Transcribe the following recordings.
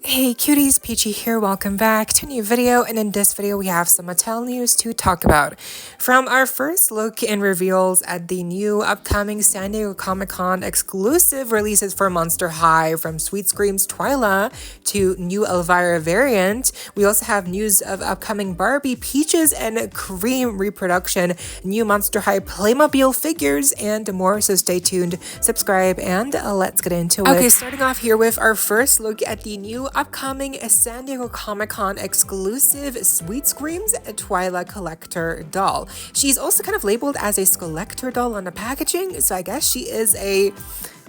Hey cuties, PeachY here, welcome back to a new video, and in this video we have some Mattel news to talk about. From our first look and reveals at the new upcoming San Diego Comic-Con exclusive releases for Monster High, from Sweet Scream's TWYLA to new Elvira variant, we also have news of upcoming Barbie, Peaches, and Cream reproduction, new Monster High Playmobil figures, and more, so stay tuned, subscribe, and let's get into it. Okay, starting off here with our first look at the new upcoming San Diego Comic-Con exclusive Sweet Scream's TWYLA collector doll. She's also kind of labeled as a Skullector doll on the packaging, so I guess she is a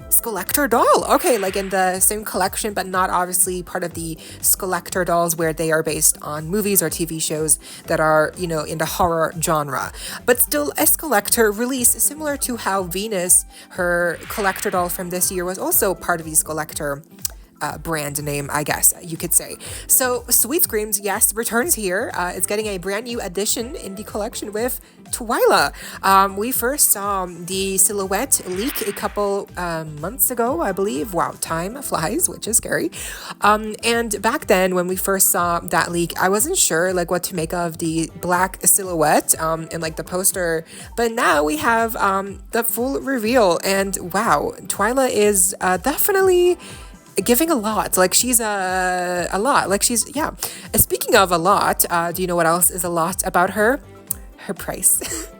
Skullector doll. Okay, like in the same collection, but not obviously part of the Skullector dolls where they are based on movies or TV shows that are, you know, in the horror genre. But still a Skullector release, similar to how Venus, her collector doll from this year, was also part of the Skullector brand name, I guess you could say. So Sweet Screams, yes, returns here. It's getting a brand new addition in the collection with TWYLA. We first saw the silhouette leak a couple months ago, I believe. Wow, time flies, which is scary. And back then when we first saw that leak, I wasn't sure like what to make of the black silhouette and like the poster, but now we have the full reveal, and wow, TWYLA is definitely giving a lot. Like she's a lot. Like she's, yeah. Speaking of a lot, do you know what else is a lot about her? Her price.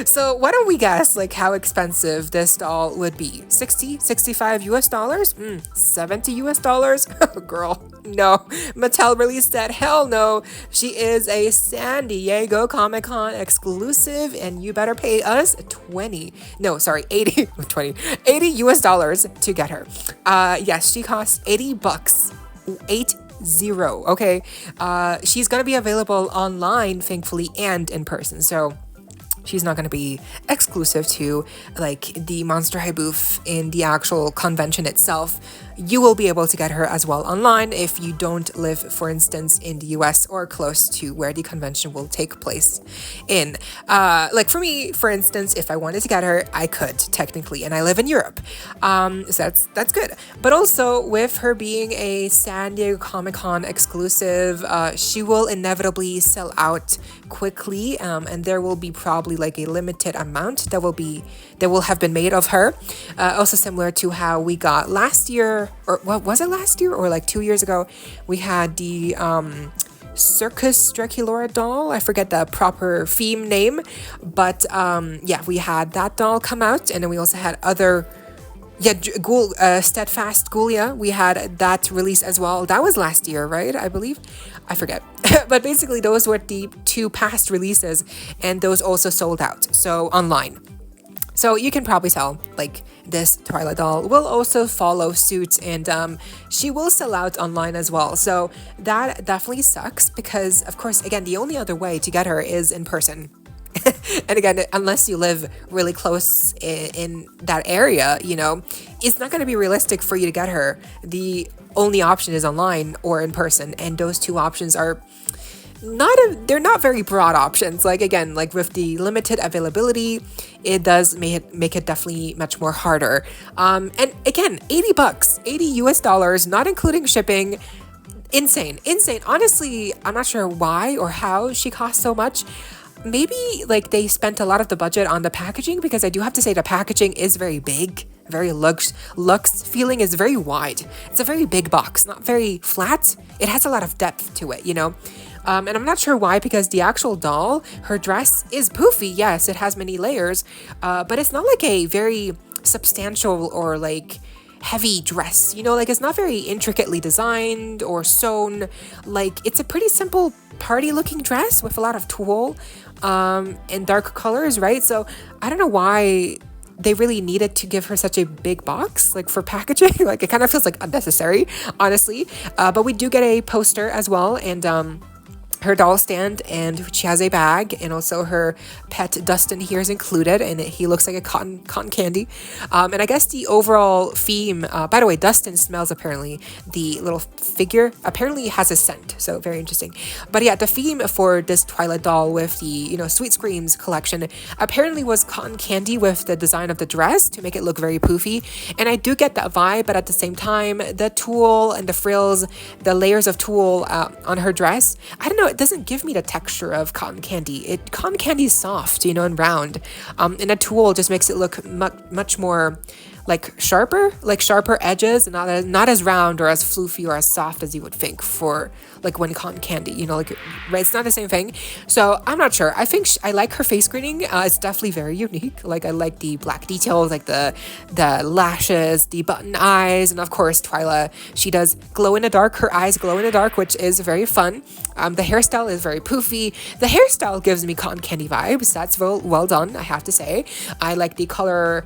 So why don't we guess like how expensive this doll would be? 60, 65 US dollars? 70 US dollars? Oh, girl, no. Mattel released that. Hell no. She is a San Diego Comic-Con exclusive, and you better pay us 80 US dollars to get her. Yes, she costs 80 bucks. 80. Okay. She's gonna be available online, thankfully, and in person. So she's not going to be exclusive to like the Monster High booth in the actual convention itself. You will be able to get her as well online if you don't live, for instance, in the US or close to where the convention will take place in. Like for me, for instance, if I wanted to get her, I could technically, and I live in Europe. So that's good. But also with her being a San Diego Comic-Con exclusive, she will inevitably sell out quickly, and there will be probably like a limited amount that will have been made of her. Also similar to how we got last year, or what was it, last year or like 2 years ago, we had the Circus Draculaura doll. I forget the proper theme name, but yeah, we had that doll come out, and then we also had other Steadfast Ghoulia. We had that release as well. That was last year, right? I believe. I forget. But basically those were the two past releases, and those also sold out, so online. So you can probably tell like this TWYLA doll will also follow suit, and she will sell out online as well. So that definitely sucks because, of course, again, the only other way to get her is in person. And again, unless you live really close in that area, you know, it's not going to be realistic for you to get her. The only option is online or in person, and those two options are they're not very broad options. Like again, like with the limited availability, it does make it definitely much more harder. And again, 80 bucks, 80 US dollars, not including shipping. Insane. Honestly, I'm not sure why or how she costs so much. Maybe like they spent a lot of the budget on the packaging, because I do have to say the packaging is very big, very luxe feeling, is very wide. It's a very big box, not very flat. It has a lot of depth to it, you know. And I'm not sure why, because the actual doll, her dress is poofy. Yes, it has many layers, but it's not like a very substantial or like heavy dress, you know, like it's not very intricately designed or sewn. Like it's a pretty simple party looking dress with a lot of tulle and dark colors, right? So I don't know why they really needed to give her such a big box, like for packaging. Like it kind of feels like unnecessary, honestly. But we do get a poster as well, and her doll stand, and she has a bag, and also her pet Dustin here is included, and he looks like a cotton candy. And I guess the overall theme, by the way, Dustin smells apparently. The little figure apparently has a scent, so very interesting. But yeah, the theme for this TWYLA doll with the Sweet Screams collection apparently was cotton candy with the design of the dress to make it look very poofy, and I do get that vibe. But at the same time, the tulle and the frills, the layers of tulle on her dress, I don't know, it doesn't give me the texture of cotton candy. Cotton candy is soft, and round. And the tulle just makes it look much more like sharper edges, and not as round or as floofy or as soft as you would think for like when cotton candy, right? It's not the same thing. So I'm not sure. I think I like her face screening. It's definitely very unique. Like I like the black details, like the lashes, the button eyes, and of course TWYLA, she does glow in the dark. Her eyes glow in the dark, which is very fun. The hairstyle is very poofy. The hairstyle gives me cotton candy vibes. That's well done, I have to say. I like the color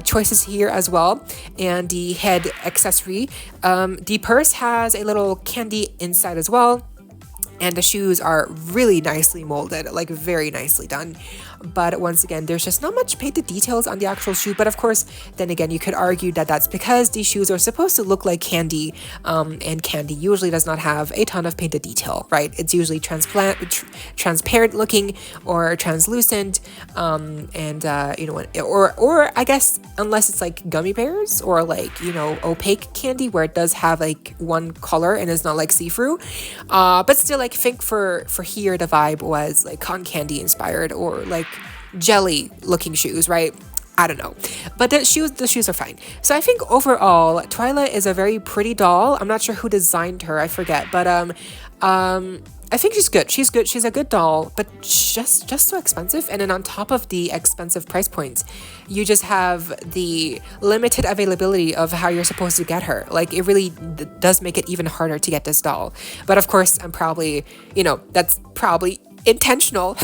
choices here as well, and the head accessory. The purse has a little candy inside as well, and the shoes are really nicely molded, like very nicely done. But once again, there's just not much painted details on the actual shoe. But of course, then again, you could argue that that's because these shoes are supposed to look like candy, and candy usually does not have a ton of painted detail, right? It's usually transparent looking or translucent, or I guess unless it's like gummy bears or like opaque candy where it does have like one color and it's not like see-through. But still, like, I think for here the vibe was like cotton candy inspired or like jelly looking shoes, right? I don't know, but the shoes are fine. So I think overall TWYLA is a very pretty doll. I'm not sure who designed her, I forget, but I think she's good. She's a good doll, but just so expensive. And then on top of the expensive price points, you just have the limited availability of how you're supposed to get her. Like, it really does make it even harder to get this doll. But of course, I'm probably, that's probably intentional.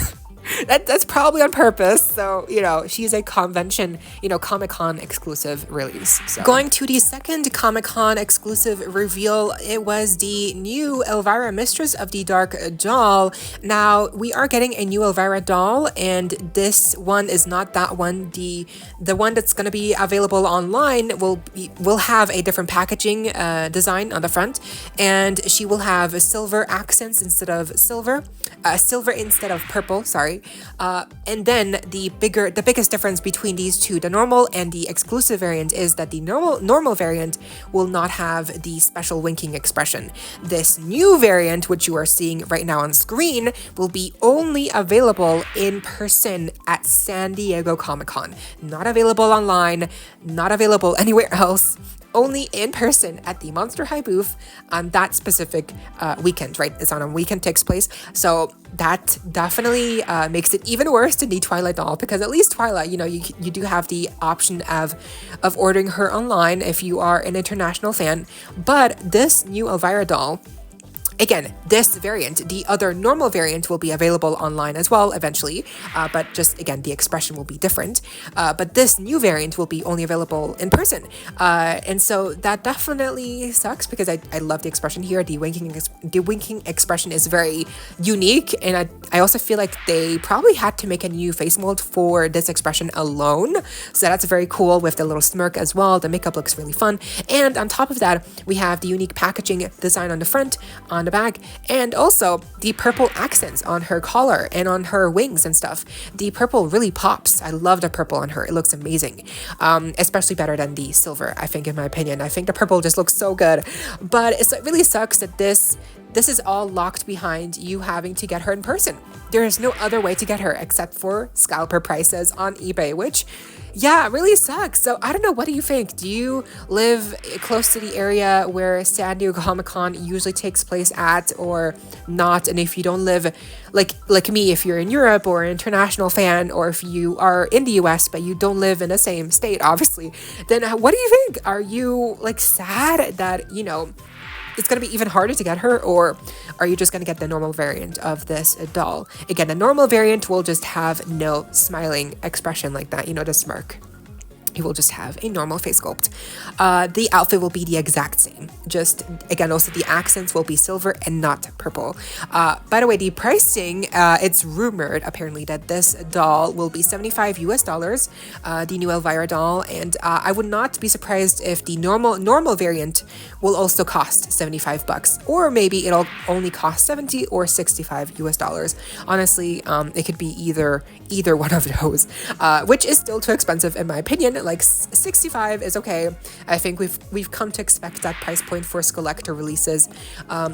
That's probably on purpose. So, she's a convention, Comic-Con exclusive release. So. Going to the second Comic-Con exclusive reveal, it was the new Elvira Mistress of the Dark doll. Now, we are getting a new Elvira doll, and this one is not that one. The one that's going to be available online will have a different packaging design on the front, and she will have silver accents instead of silver instead of purple, sorry. And then the biggest difference between these two, the normal and the exclusive variant, is that the normal variant will not have the special winking expression. This new variant, which you are seeing right now on screen, will be only available in person at San Diego Comic-Con. Not available online, not available anywhere else. Only in person at the Monster High booth on that specific weekend, right? It's on a weekend, takes place. So that definitely makes it even worse to the TWYLA doll, because at least TWYLA, you do have the option of ordering her online if you are an international fan. But this new Elvira doll, again, this variant, the other normal variant, will be available online as well eventually, but just, again, the expression will be different. But this new variant will be only available in person. And so that definitely sucks, because I love the expression here. The winking expression is very unique, and I also feel like they probably had to make a new face mold for this expression alone. So that's very cool with the little smirk as well. The makeup looks really fun. And on top of that, we have the unique packaging design on the front, on the back, and also the purple accents on her collar and on her wings and stuff. The purple really pops. I love the purple on her. It looks amazing, especially better than the silver, I think, in my opinion. I think the purple just looks so good, but it really sucks that this is all locked behind you having to get her in person. There is no other way to get her except for scalper prices on eBay, which, yeah, really sucks. So I don't know, what do you think? Do you live close to the area where San Diego Comic-Con usually takes place at, or not? And if you don't live, like me, if you're in Europe or an international fan, or if you are in the US but you don't live in the same state, obviously, then what do you think? Are you like sad that, it's going to be even harder to get her, or are you just going to get the normal variant of this doll? Again, the normal variant will just have no smiling expression like that, the smirk. He will just have a normal face sculpt. The outfit will be the exact same. Just, again, also the accents will be silver and not purple. By the way, the pricing, it's rumored, apparently, that this doll will be $75 US, the new Elvira doll. And I would not be surprised if the normal variant will also cost $75. Or maybe it'll only cost $70 or $65 US. Honestly, it could be either one of those, which is still too expensive in my opinion. Like 65 is okay. I think we've come to expect that price point for Skullector releases.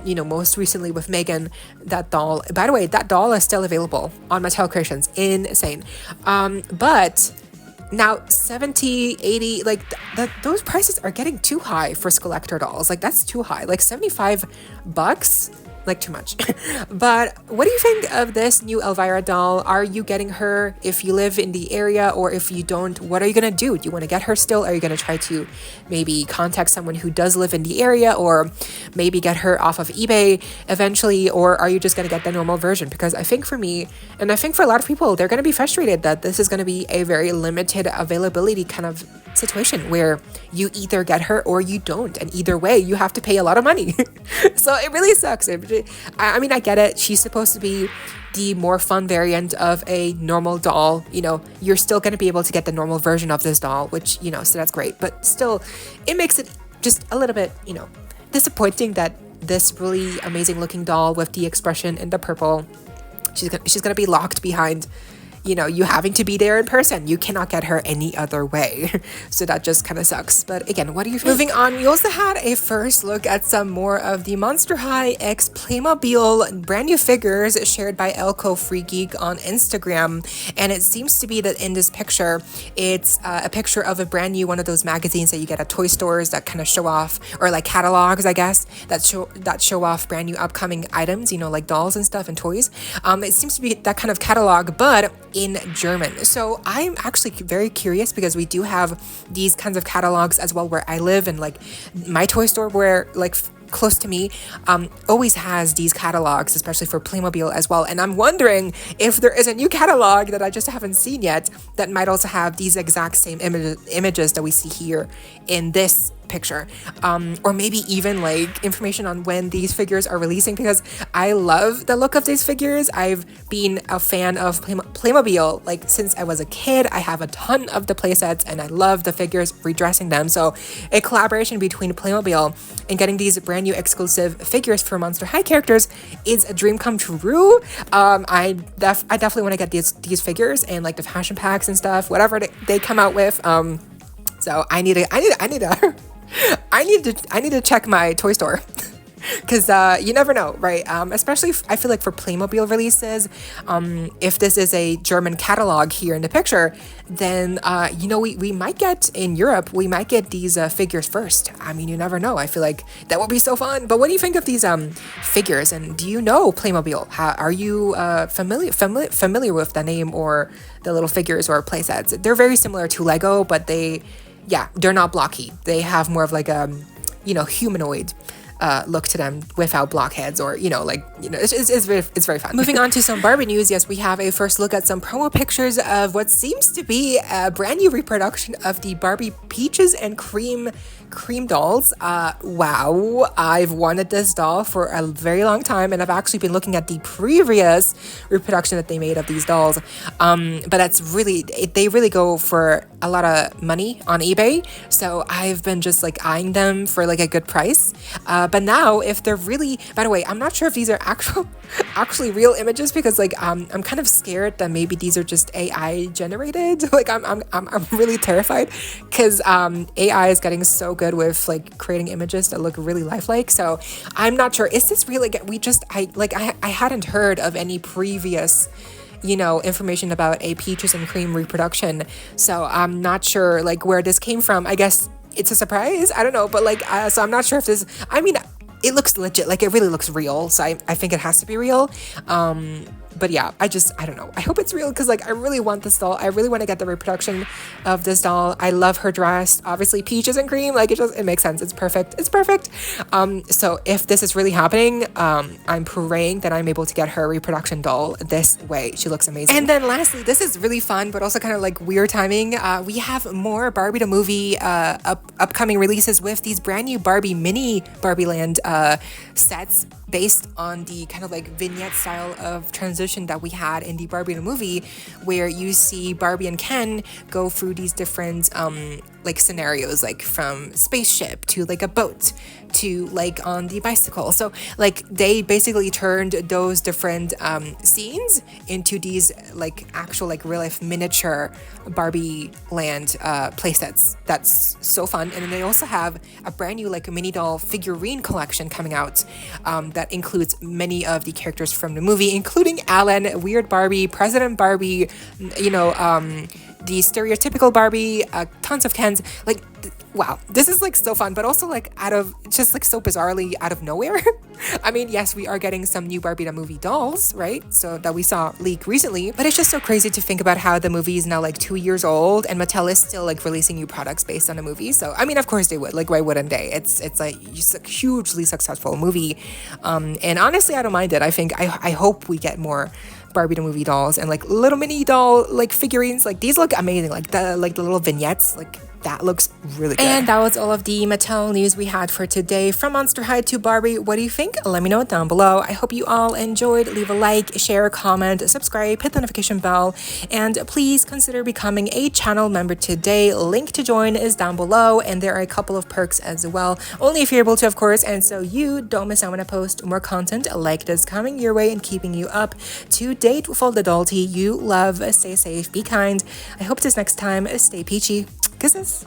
You know, most recently with Megan, that doll. By the way, that doll is still available on Mattel Creations. Insane. But now 70, 80, like those prices are getting too high for Skullector dolls. Like that's too high. Like $75, like too much. But what do you think of this new Elvira doll? Are you getting her if you live in the area, or if you don't, what are you gonna do? Do you want to get her still? Are you gonna try to maybe contact someone who does live in the area, or maybe get her off of eBay eventually, or are you just gonna get the normal version? Because I think for me, and I think for a lot of people, they're gonna be frustrated that this is gonna be a very limited availability kind of situation where you either get her or you don't, and either way you have to pay a lot of money. So it really sucks. I mean, I get it, she's supposed to be the more fun variant of a normal doll. You know, you're still going to be able to get the normal version of this doll, which, you know, so that's great, but still it makes it just a little bit, you know, disappointing that this really amazing looking doll with the expression in the purple, she's gonna be locked behind, you know, you having to be there in person. You cannot get her any other way. So that just kind of sucks. But again, what do you think? Moving on, we also had a first look at some more of the Monster High X Playmobil brand new figures shared by Elko Free Geek on Instagram. And it seems to be that in this picture, it's a picture of a brand new one of those magazines that you get at toy stores that kind of show off, or like catalogs, I guess, that show off brand new upcoming items, you know, like dolls and stuff and toys. It seems to be that kind of catalog, but in German. So I'm actually very curious, because we do have these kinds of catalogs as well where I live, and like my toy store where like close to me always has these catalogs, especially for Playmobil as well. And I'm wondering if there is a new catalog that I just haven't seen yet that might also have these exact same images that we see here in this picture, or maybe even like information on when these figures are releasing, because I love the look of these figures. I've been a fan of Playmobil like since I was a kid. I have a ton of the playsets and I love the figures, redressing them. So a collaboration between Playmobil and getting these brand new exclusive figures for Monster High characters is a dream come true. I definitely want to get these figures and like the fashion packs and stuff, whatever they come out with. So I need to check my toy store. Because you never know, right? Especially I feel like for Playmobil releases, if this is a German catalog here in the picture, then you know, we might get in Europe, we might get these figures first. I mean, you never know. I feel like that would be so fun. But what do you think of these figures? And do you know Playmobil? Are you familiar with the name or the little figures or playsets? They're very similar to Lego, but they're not blocky. They have more of like a, you know, humanoid look to them without blockheads, or, you know, like, you know, it's very fun. Moving on to some Barbie news. Yes, we have a first look at some promo pictures of what seems to be a brand new reproduction of the Barbie Peaches and Cream dolls. Wow, I've wanted this doll for a very long time, and I've actually been looking at the previous reproduction that they made of these dolls. But that's really, they really go for a lot of money on eBay, so I've been just like eyeing them for like a good price. But now, if they're really, by the way, I'm not sure if these are actually real images, because like I'm kind of scared that maybe these are just AI generated. Like I'm really terrified, because AI is getting so good with like creating images that look really lifelike. So I'm not sure, is this really, I hadn't heard of any previous, you know, information about a Peaches and Cream reproduction, so I'm not sure like where this came from. I guess it's a surprise, I don't know, but like so I'm not sure if this, I mean, it looks legit, like it really looks real, so I think it has to be real. But yeah, I don't know. I hope it's real because like I really want this doll. I really want to get the reproduction of this doll. I love her dress. Obviously peaches and cream, like it makes sense. It's perfect. It's perfect. So if this is really happening, I'm praying that I'm able to get her reproduction doll this way. She looks amazing. And then lastly, this is really fun, but also kind of like weird timing. We have more Barbie the movie upcoming releases with these brand new mini Barbie Land sets based on the kind of like vignette style of transition that we had in the Barbie the movie, where you see Barbie and Ken go through these different like scenarios, like from spaceship to like a boat to like on the bicycle. So like they basically turned those different scenes into these like actual like real life miniature Barbie Land playsets. That's so fun. And then they also have a brand new like mini doll figurine collection coming out that includes many of the characters from the movie, including Alan, Weird Barbie, President Barbie, you know, the stereotypical Barbie, tons of Kens. Like, wow, this is like so fun, but also like just like so bizarrely out of nowhere. I mean, yes, we are getting some new Barbie the movie dolls, right? So that we saw leak recently, but it's just so crazy to think about how the movie is now like 2 years old and Mattel is still like releasing new products based on the movie. So I mean, of course they would. Like, why wouldn't they? It's like a hugely successful movie, and honestly, I don't mind it. I think I hope we get more Barbie the movie dolls and like little mini doll like figurines. Like these look amazing. Like the little vignettes, like that looks really good. And that was all of the Mattel news we had for today. From Monster High to Barbie, what do you think? Let me know down below. I hope you all enjoyed. Leave a like, share, comment, subscribe, hit the notification bell, and please consider becoming a channel member today. Link to join is down below, and there are a couple of perks as well, only if you're able to, of course, and so you don't miss out when I post more content like this coming your way and keeping you up to date with all the adulty you love. Stay safe, be kind. I hope this next time. Stay peachy. Kisses.